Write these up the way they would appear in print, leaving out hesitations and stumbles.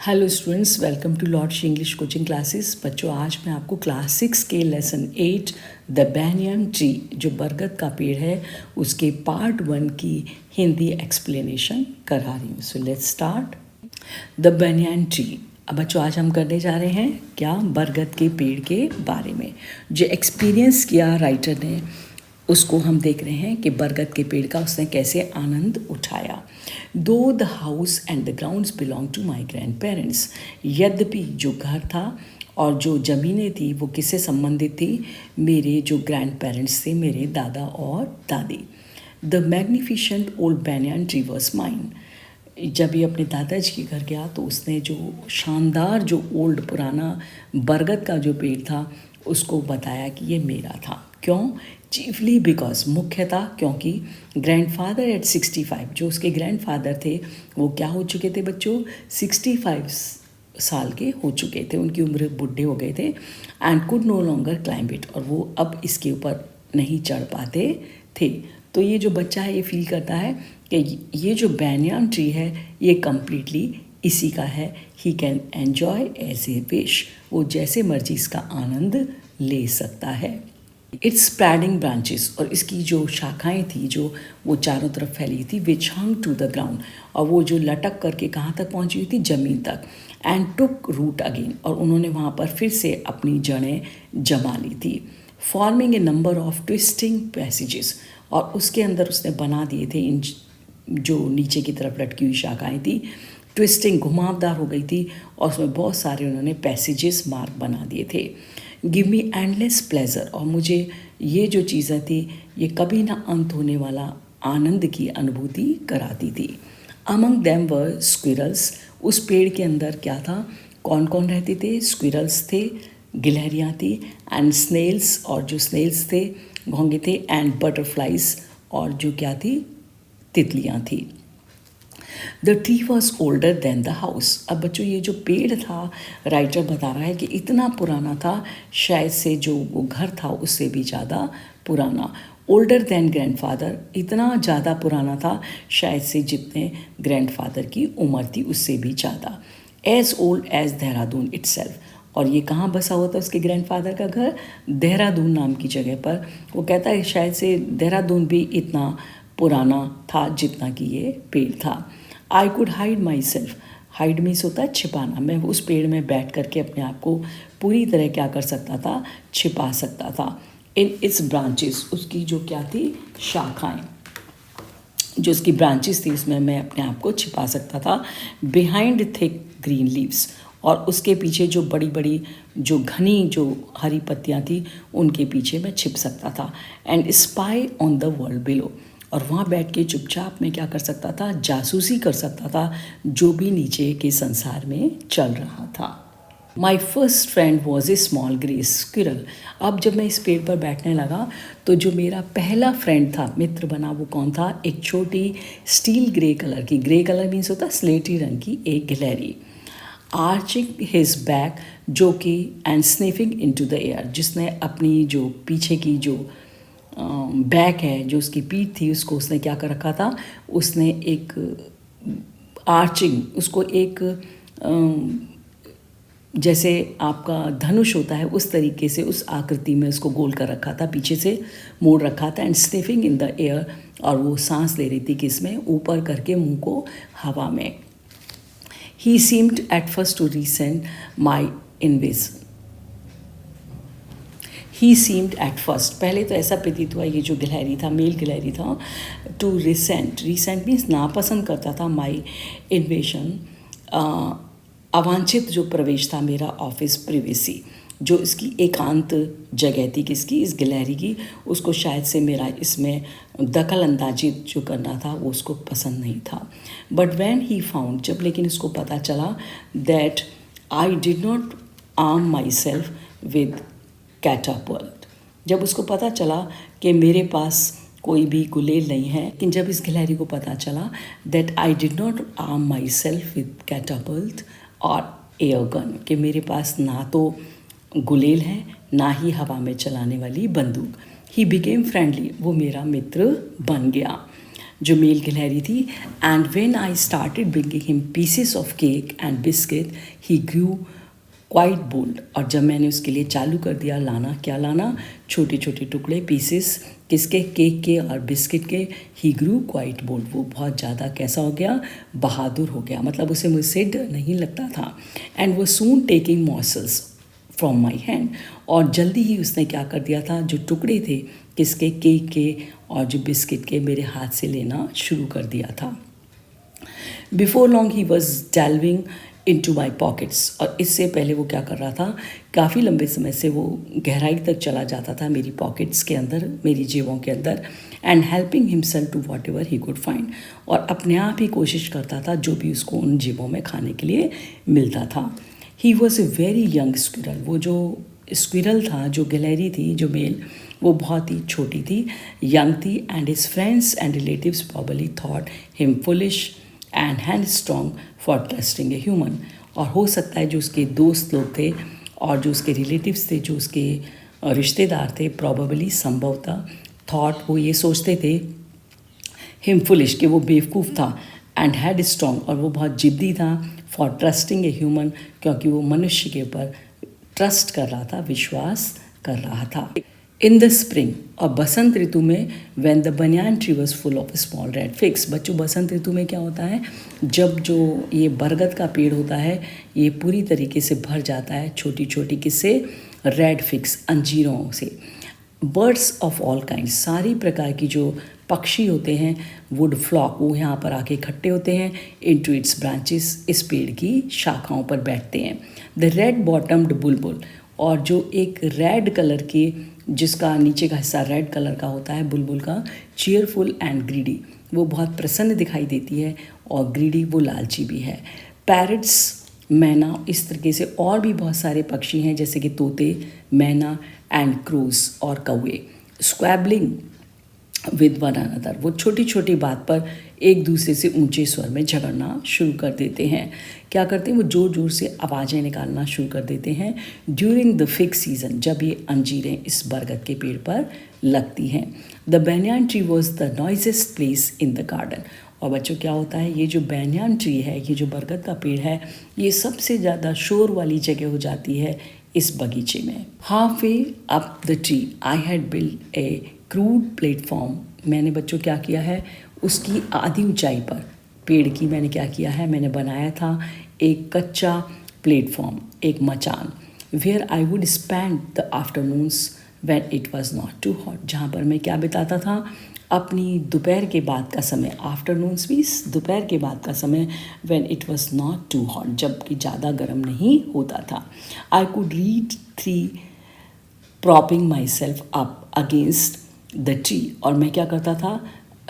Hello students, welcome to Lords English coaching classes. बच्चों, आज मैं आपको क्लास 6 के लेसन 8 द बैनियन ट्री, जो बरगद का पेड़ है, उसके पार्ट 1 की हिंदी एक्सप्लेनेशन करा रही हूँ। So let's start. The banyan tree. अब बच्चों, आज हम करने जा रहे हैं क्या, बरगद के पेड़ के बारे में। जो एक्सपीरियंस किया राइटर ने, उसको हम देख रहे हैं कि बरगद के पेड़ का उसने कैसे आनंद उठाया। Though the house and the grounds belong to my grandparents. यद्यपि जो घर था और जो ज़मीनें थी वो किससे संबंधित थी, मेरे जो ग्रैंड पेरेंट्स थे, मेरे दादा और दादी। The magnificent old banyan tree was mine. जब ये अपने दादाजी के घर गया तो उसने जो शानदार, जो ओल्ड पुराना बरगद का जो पेड़ था, उसको बताया कि ये मेरा था। क्यों? चीफली बिकॉज, मुख्यतः क्योंकि ग्रैंडफादर एट 65, जो उसके ग्रैंडफादर थे वो क्या हो चुके थे बच्चों, 65 साल के हो चुके थे, उनकी उम्र बुढ़े हो गए थे। And could no longer climb it, और वो अब इसके ऊपर नहीं चढ़ पाते थे। तो ये जो बच्चा है ये फील करता है कि ये जो बैनियन ट्री है ये कम्प्लीटली इसी का है। He can enjoy as a wish, वो जैसे मर्जी इसका आनंद ले सकता है। इट्स स्प्रेडिंग ब्रांचेस, और इसकी जो शाखाएं थी जो वो चारों तरफ फैली थी, विच हंग टू द ग्राउंड, और वो जो लटक करके कहाँ तक पहुँची हुई थी, ज़मीन तक। एंड टुक रूट अगेन, और उन्होंने वहाँ पर फिर से अपनी जड़ें जमा ली थी। Forming a number of twisting passages, और उसके अंदर उसने बना दिए थे इन जो नीचे की तरफ लटकी हुई शाखाएँ थी, ट्विस्टिंग, घुमावदार हो गई थी, और उसमें बहुत सारे उन्होंने पैसेजेस मार्क बना दिए थे। गिव मी एंडलेस प्लेजर, और मुझे ये जो चीज़ें थी ये कभी ना अंत होने वाला आनंद की अनुभूति कराती थी। अमंग देम वर स्क्विरल्स, उस पेड़ के अंदर क्या था, कौन कौन रहते थे, स्क्विरल्स थे, गिलहरियाँ थी, एंड स्नेल्स, और जो स्नेल्स थे घोंगे थे, एंड बटरफ्लाइज, और जो क्या थी, तितलियाँ थी। The tree was older than the house. अब बच्चों, ये जो पेड़ था, राइटर बता रहा है कि इतना पुराना था, शायद से जो वो घर था उससे भी ज़्यादा पुराना। ओल्डर देन ग्रैंडफादर, इतना ज़्यादा पुराना था शायद से जितने ग्रैंडफादर की उम्र थी उससे भी ज़्यादा। As old as Dehradun itself, और ये कहाँ बसा हुआ था उसके ग्रैंडफादर का घर, देहरादून नाम की जगह पर। वो कहता है शायद से देहरादून भी इतना पुराना था जितना कि ये पेड़ था। I could hide my self, hide means होता है छिपाना। मैं उस पेड़ में बैठ करके अपने आप को पूरी तरह क्या कर सकता था, छिपा सकता था। इन इट्स ब्रांचेस, उसकी जो क्या थी, शाखाएं, जो उसकी ब्रांचेस थी उसमें मैं अपने आप को छिपा सकता था। बिहाइंड थिक ग्रीन लीव्स, और उसके पीछे जो बड़ी बड़ी जो घनी जो हरी पत्तियाँ थी उनके पीछे मैं छिप सकता था। And spy on the world below, और वहाँ बैठ के चुपचाप मैं क्या कर सकता था, जासूसी कर सकता था जो भी नीचे के संसार में चल रहा था। My first friend was a small grey squirrel. अब जब मैं इस पेड़ पर बैठने लगा तो जो मेरा पहला फ्रेंड था, मित्र बना, वो कौन था, एक छोटी स्टील ग्रे कलर की, ग्रे कलर मीन्स होता स्लेटी रंग की, एक गिलहरी। आर्चिंग हिज बैक, जो कि and sniffing into the air, जिसने अपनी जो पीछे की जो बैक है, जो उसकी पीठ थी, उसको उसने क्या कर रखा था, उसने एक आर्चिंग, उसको एक जैसे आपका धनुष होता है उस तरीके से, उस आकृति में उसको गोल कर रखा था, पीछे से मोड़ रखा था। And sniffing in the air, और वो सांस ले रही थी किसमें, ऊपर करके मुंह को हवा में। He seemed at first to resent my invasion. He seemed at first, पहले तो ऐसा प्रतीत हुआ, ये जो गिलहरी था, मेल गिलहरी था, टू रिसेंट, रिसेंट मीन्स नापसंद करता था, माई इन्वेशन, अवांछित जो प्रवेश था मेरा, ऑफिस प्रिवेसी, जो इसकी एकांत जगह थी किसकी, इस गिलहरी की, उसको शायद से मेरा इसमें दखल अंदाजी जो करना था वो उसको पसंद नहीं था। बट वैन ही फाउंड, जब लेकिन इसको पता चला, that I did not arm my self with Catapult, जब उसको पता चला कि मेरे पास कोई भी गुलेल नहीं है, लेकिन जब इस गिलहरी को पता चला that I did not arm my self with Catapult और एयर गन, कि मेरे पास ना तो गुलेल है ना ही हवा में चलाने वाली बंदूक। ही बिकेम फ्रेंडली, वो मेरा मित्र बन गया। जो मेल गिलहरी थी. And when I started bringing him pieces of cake and biscuit he grew quite bold. और जब मैंने उसके लिए चालू कर दिया लाना, क्या लाना, छोटे छोटे टुकड़े पीसेस किसके, केक के और बिस्किट के. ही ग्रू क्वाइट बोल्ड, वो बहुत ज़्यादा कैसा हो गया, बहादुर हो गया, मतलब उसे मुझसे डर नहीं लगता था. एंड वो सून टेकिंग मॉसल्स फ्रॉम माई हैंड, और जल्दी ही उसने क्या कर दिया था, जो टुकड़े थे किसके, केक के और जो बिस्किट के, मेरे हाथ से लेना शुरू कर दिया था. Before long he was delving into my pockets, और इससे पहले वो क्या कर रहा था, काफ़ी लंबे समय से वो गहराई तक चला जाता था मेरी पॉकेट्स के अंदर, मेरी जेबों के अंदर. And helping himself to whatever he could find, और अपने आप ही कोशिश करता था जो भी उसको उन जेबों में खाने के लिए मिलता था. He was a very young squirrel, वो जो स्क्विरल था, जो गिलहरी थी, जो मेल, वो बहुत ही छोटी थी, यंग थी. And his friends and relatives probably thought him foolish and hand strong for trusting a human. और हो सकता है जो उसके दोस्त लोग थे और जो उसके रिलेटिव्स थे, जो उसके रिश्तेदार थे, प्रॉबली संभवतः थॉट, वो ये सोचते थे हिम फुलिश, कि वो बेवकूफ़ था, एंड हैड स्ट्रॉन्ग, और वो बहुत जिद्दी था, फॉर ट्रस्टिंग ए ह्यूमन, क्योंकि वो मनुष्य के ऊपर ट्रस्ट कर रहा था, विश्वास कर रहा था. इन द स्प्रिंग, और बसंत ऋतु में, when the banyan tree was full of small red figs. बच्चों, बसंत ऋतु में क्या होता है, जब जो ये बरगद का पेड़ होता है, ये पूरी तरीके से भर जाता है छोटी छोटी किससे, रेड फिग्स, अंजीरों से. बर्ड्स ऑफ ऑल काइंड, सारी प्रकार की जो पक्षी होते हैं, वुड फ्लॉक, वो यहाँ पर आके इकट्ठे होते हैं, इनटू इट्स ब्रांचेस, इस पेड़ की शाखाओं पर बैठते हैं. द रेड बॉटम्ड बुलबुल, और जो एक रेड कलर की, जिसका नीचे का हिस्सा रेड कलर का होता है, बुलबुल का, चीयरफुल एंड ग्रीडी, वो बहुत प्रसन्न दिखाई देती है, और ग्रीडी वो लालची भी है. पैरट्स, मैना, इस तरीके से और भी बहुत सारे पक्षी हैं, जैसे कि तोते, मैना एंड क्रूज, और कौवे. स्क्वैबलिंग विद वन अनदर, वो छोटी छोटी बात पर एक दूसरे से ऊंचे स्वर में झगड़ना शुरू कर देते हैं. क्या करते हैं, वो ज़ोर ज़ोर से आवाज़ें निकालना शुरू कर देते हैं. ड्यूरिंग द फिग सीज़न, जब ये अंजीरें इस बरगद के पेड़ पर लगती हैं. The banyan tree was the noisiest place in the garden. और बच्चों, क्या होता है, ये जो बैनियान ट्री है, ये जो बरगद का पेड़ है, ये सबसे ज़्यादा शोर वाली जगह हो जाती है इस बगीचे में. Half way up the tree I had build a crude platform. मैंने बच्चों क्या किया है, उसकी आधी ऊंचाई पर पेड़ की मैंने क्या किया है, मैंने बनाया था एक कच्चा प्लेटफॉर्म, एक मचान. Where I would spend the afternoons when it was not too hot, जहाँ पर मैं क्या बिताता था, अपनी दोपहर के बाद का समय, आफ्टरनून्स भी दोपहर के बाद का समय, when it was not too hot, जबकि ज़्यादा गर्म नहीं होता था. I could read there propping myself up against the tree, और मैं क्या करता था,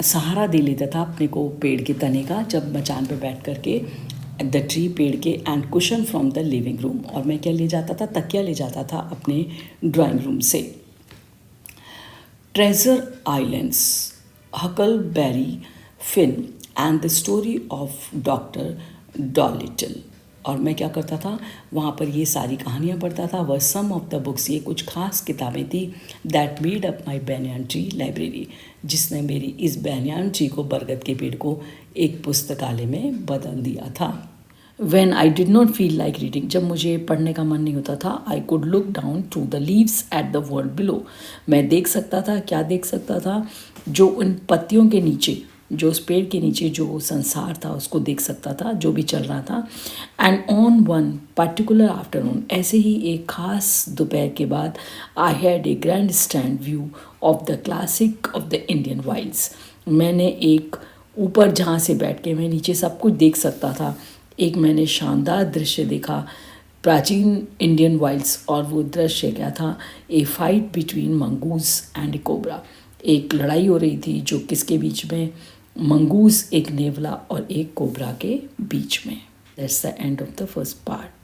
सहारा दे लेता था अपने को पेड़ के तने का, जब मचान पे बैठ करके, द ट्री, पेड़ के, and cushion from the living room, और मैं क्या ले जाता था, तकिया ले जाता था अपने ड्राइंग रूम से. Treasure Islands, Huckleberry Finn and the story of Doctor Dolittle, और मैं क्या करता था, वहाँ पर ये सारी कहानियाँ पढ़ता था. वह सम ऑफ द बुक्स, ये कुछ खास किताबें थी, that made up my banyan tree library, जिसने मेरी इस बैनियान ट्री को, बरगद के पेड़ को, एक पुस्तकालय में बदल दिया था. When I did not feel like reading, जब मुझे पढ़ने का मन नहीं होता था, I could look down to the leaves at the world below. मैं देख सकता था, क्या देख सकता था, जो उन पत्तियों के नीचे, जो उस पेड़ के नीचे जो संसार था, उसको देख सकता था, जो भी चल रहा था. And on one particular afternoon, ऐसे ही एक खास दोपहर के बाद, I had a grand stand view of the classic of the Indian Wilde's. मैंने एक ऊपर जहाँ से बैठ के मैं नीचे सब कुछ देख सकता था, एक मैंने शानदार दृश्य देखा, प्राचीन इंडियन वाइल्ड्स. और वो दृश्य क्या था, a fight between mongoose and cobra, एक लड़ाई हो रही थी, जो किसके बीच में, मंगूज, एक नेवला, और एक कोबरा के बीच में. That's the end of the first part.